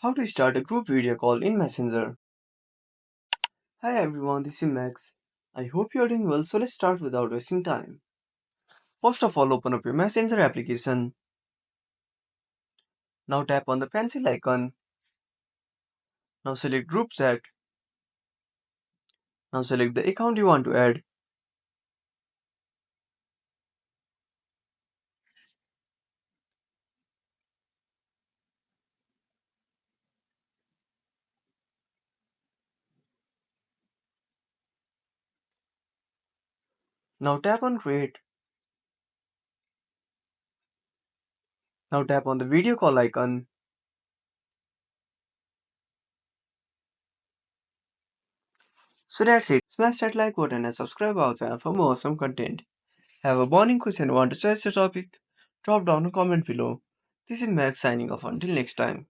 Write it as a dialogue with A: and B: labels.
A: How to start a group video call in Messenger. Hi everyone, this is Max. I hope you are doing well, so let's start without wasting time. First of all, open up your Messenger application. Now tap on the pencil icon. Now select Group Chat. Now select the account you want to add. Now tap on Create. Now tap on the video call icon. So that's it. Smash that like button and subscribe our channel for more awesome content. Have a burning question or want to choose the topic? Drop down a comment below. This is Max signing off until next time.